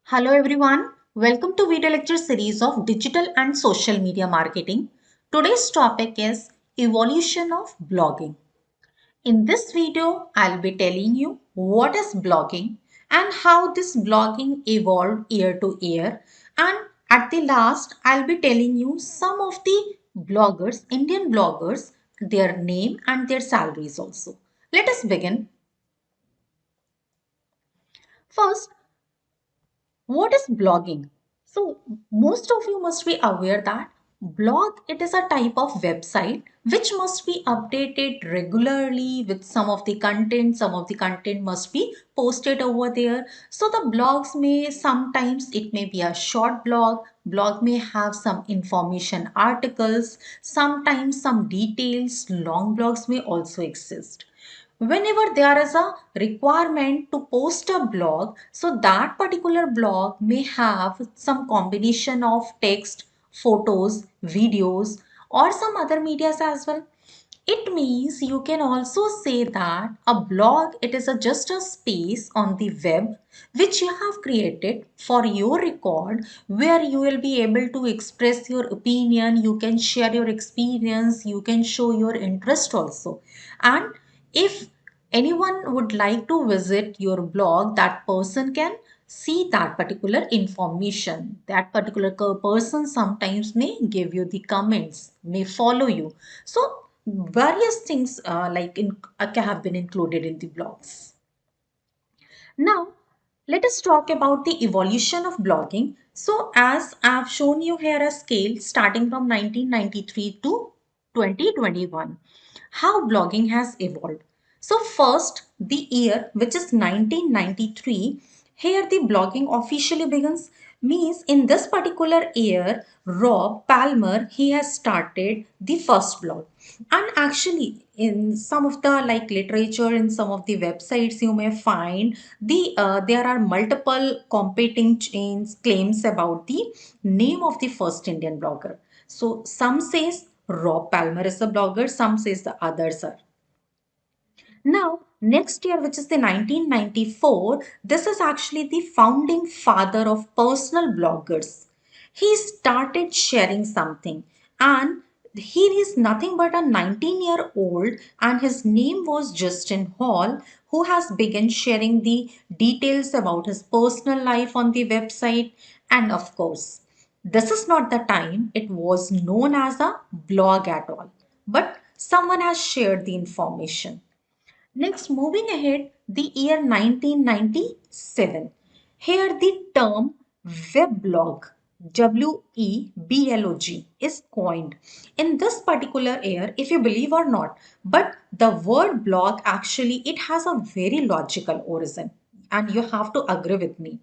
Hello everyone, welcome to video lecture series of digital and social media marketing. Today's topic is evolution of blogging. In this video, I'll be telling you what is blogging and how this blogging evolved year to year. And at the last, I'll be telling you some of the bloggers, Indian bloggers, their name and their salaries also. Let us begin. First, what is blogging? So most of you must be aware that blog it is a type of website which must be updated regularly with some of the content must be posted over there. So the blogs may sometimes it may be a short blog may have some information articles, sometimes some details, long blogs may also exist. Whenever there is a requirement to post a blog, so that particular blog may have some combination of text, photos, videos, or some other medias as well. It means you can also say that a blog it is just a space on the web which you have created for your record, where you will be able to express your opinion, you can share your experience, you can show your interest also. And if anyone would like to visit your blog, that person can see that particular information. That particular person sometimes may give you the comments, may follow you. So various things have been included in the blogs. Now, let us talk about the evolution of blogging. So, as I have shown you here a scale starting from 1993 to 2021, how blogging has evolved. So, first, the year which is 1993, here the blogging officially begins. Means in this particular year, Rob Palmer he has started the first blog. And actually, in some of the like literature, in some of the websites, you may find there are multiple competing chains claims about the name of the first Indian blogger. So some says Rob Palmer is a blogger, some says the others are. Now, next year, which is the 1994, this is actually the founding father of personal bloggers. He started sharing something, and he is nothing but a 19-year-old, and his name was Justin Hall, who has begun sharing the details about his personal life on the website. And of course, this is not the time it was known as a blog at all, but someone has shared the information. Next, moving ahead, the year 1997. Here, the term weblog, WEBLOG, is coined. In this particular year, if you believe or not, but the word blog actually it has a very logical origin, and you have to agree with me.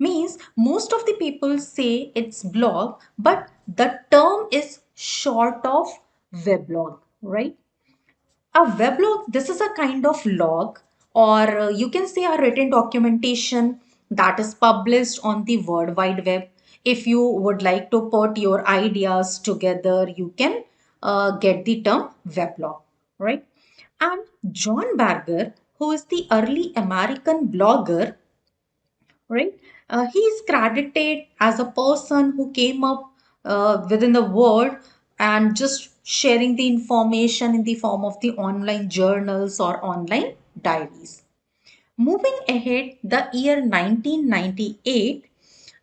Means most of the people say it's blog, but the term is short of weblog, right? A weblog, this is a kind of log, or you can say a written documentation that is published on the World Wide Web. If you would like to put your ideas together, you can get the term weblog, right? And John Berger, who is the early American blogger, right? He is credited as a person who came up within the world and just sharing the information in the form of the online journals or online diaries. Moving ahead, the year 1998,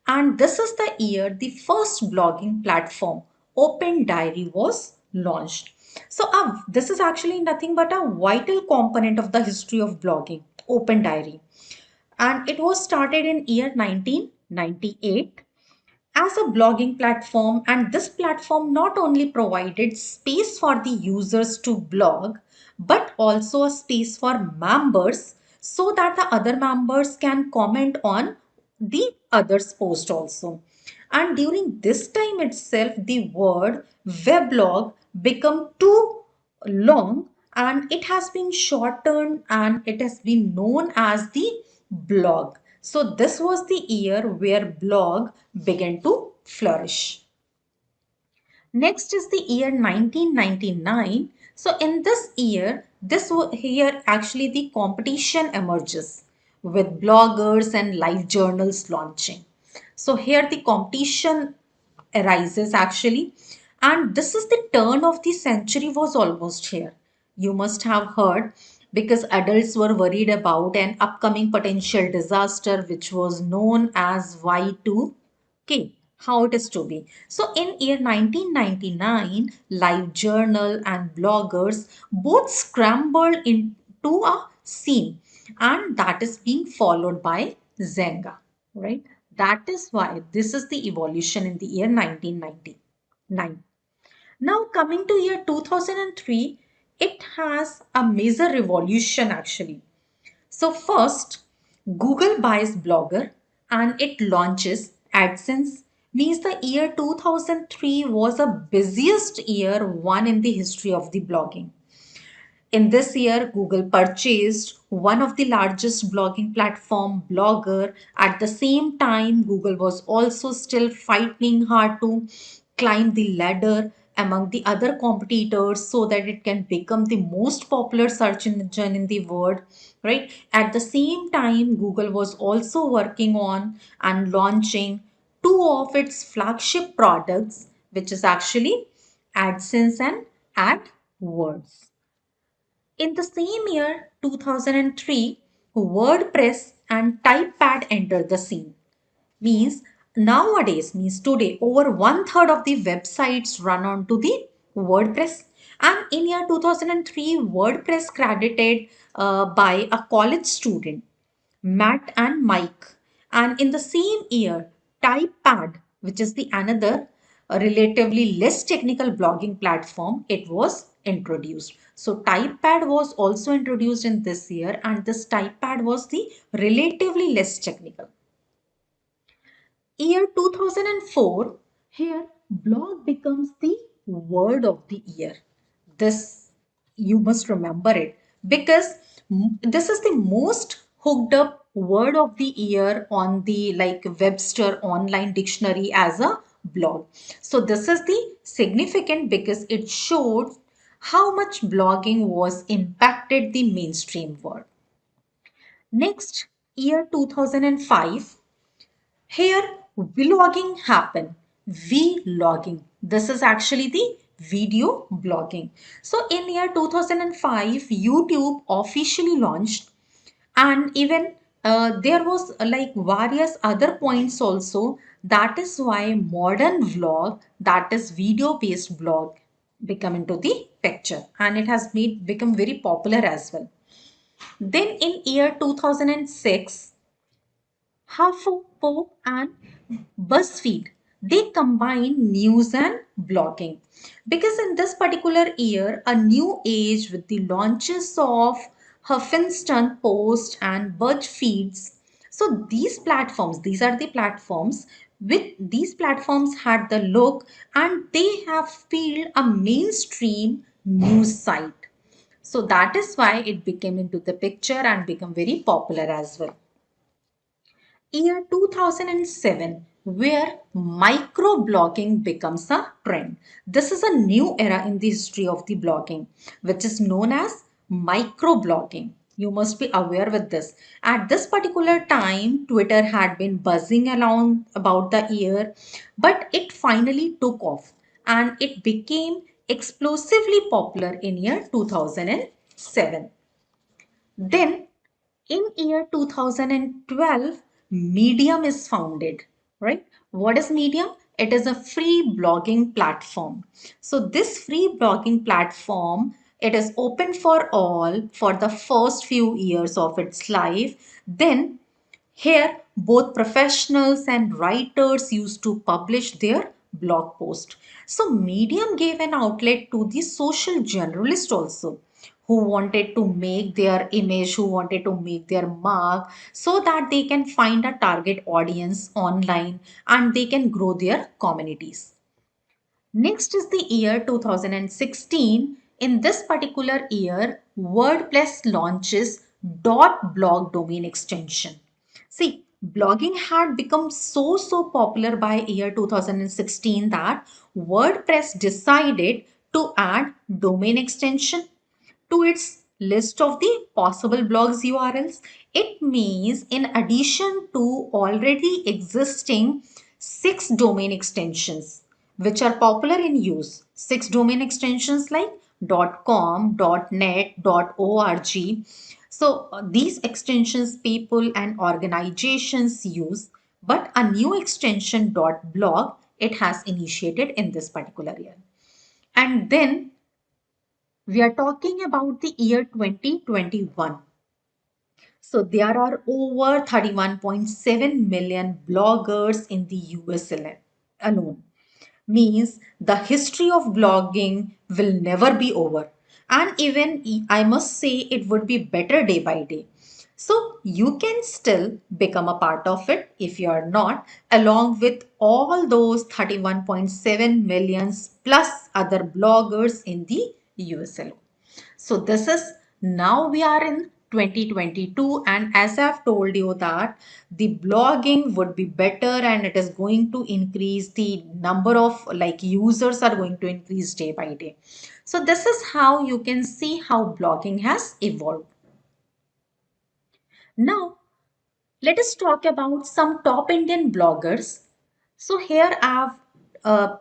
and this is the year the first blogging platform, Open Diary, was launched. So, this is actually nothing but a vital component of the history of blogging, Open Diary, and it was started in year 1998 as a blogging platform. And this platform not only provided space for the users to blog, but also a space for members, so that the other members can comment on the others post also. And during this time itself, the word weblog become too long, and it has been shortened and it has been known as the blog. So this was the year where blog began to flourish. Next is the year 1999. So in this year, here actually the competition emerges with bloggers and live journals launching. So here the competition arises actually, and this is the turn of the century was almost here. You must have heard, because adults were worried about an upcoming potential disaster which was known as Y2K, how it is to be. So in year 1999, live journal and bloggers both scrambled into a scene, and that is being followed by Zenga, right? That is why this is the evolution in the year 1999. Now coming to year 2003, it has a major revolution actually. So first, Google buys Blogger and it launches AdSense. Means the year 2003 was the busiest year one in the history of the blogging. In this year, Google purchased one of the largest blogging platform, Blogger. At the same time, Google was also still fighting hard to climb the ladder among the other competitors so that it can become the most popular search engine in the world, right? At the same time, Google was also working on and launching two of its flagship products, which is actually AdSense and AdWords. In the same year, 2003, WordPress and Typepad entered the scene. Means nowadays, means today, over one third of the websites run onto the WordPress. And in year 2003, WordPress credited by a college student, Matt and Mike. And in the same year, Typepad, which is the another relatively less technical blogging platform, it was introduced. So Typepad was also introduced in this year, and this Typepad was the relatively less technical. Year 2004, here blog becomes the word of the year. This you must remember it, because this is the most hooked up word of the year on the like Webster online dictionary as a blog. So this is the significant because it showed how much blogging was impacted the mainstream world. Next, year 2005, here, vlogging happen. Vlogging. This is actually the video blogging. So in year 2005, YouTube officially launched, and even there was like various other points also. That is why modern vlog, that is video based blog, become into the picture, and it has made become very popular as well. Then in year 2006, Hufflepuff and Buzzfeed, they combine news and blogging. Because in this particular year, a new age with the launches of Huffington Post and Buzzfeeds. So these are the platforms with these platforms had the look, and they have filled a mainstream news site. So that is why it became into the picture and become very popular as well. Year 2007, where microblogging becomes a trend. This is a new era in the history of the blogging, which is known as microblogging. You must be aware with this. At this particular time, Twitter had been buzzing around about the year, but it finally took off and it became explosively popular in year 2007. Then in year 2012, Medium is founded, right? What is Medium? It is a free blogging platform. So this free blogging platform, it is open for all for the first few years of its life. Then here, both professionals and writers used to publish their blog post. So Medium gave an outlet to the social generalist also, who wanted to make their image, who wanted to make their mark so that they can find a target audience online and they can grow their communities. Next is the year 2016. In this particular year, WordPress launches .blog domain extension. See, blogging had become so popular by year 2016 that WordPress decided to add domain extension to its list of the possible blogs URLs. It means in addition to already existing 6 domain extensions which are popular in use, 6 domain extensions like .com, .net, .org. So these extensions people and organizations use, but a new extension .blog it has initiated in this particular year. And then we are talking about the year 2021. So there are over 31.7 million bloggers in the US alone. Means the history of blogging will never be over. And even I must say it would be better day by day. So you can still become a part of it if you are not, along with all those 31.7 millions plus other bloggers in the US alone. So this is, now we are in 2022, and as I've told you that the blogging would be better and it is going to increase, the number of like users are going to increase day by day. So this is how you can see how blogging has evolved. Now let us talk about some top Indian bloggers. So here I've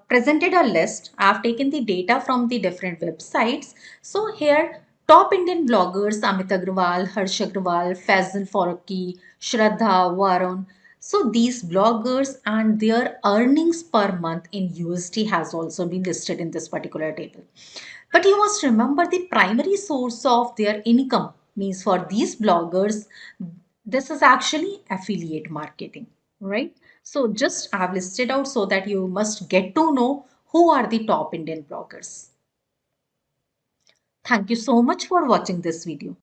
presented a list. I've taken the data from the different websites. So here top Indian bloggers Amit Agrawal, Harsh Agrawal, Faisal Farooqi, Shraddha, Varun. So these bloggers and their earnings per month in USD has also been listed in this particular table. But you must remember the primary source of their income means for these bloggers, this is actually affiliate marketing, right? So just I've listed out so that you must get to know who are the top Indian bloggers. Thank you so much for watching this video.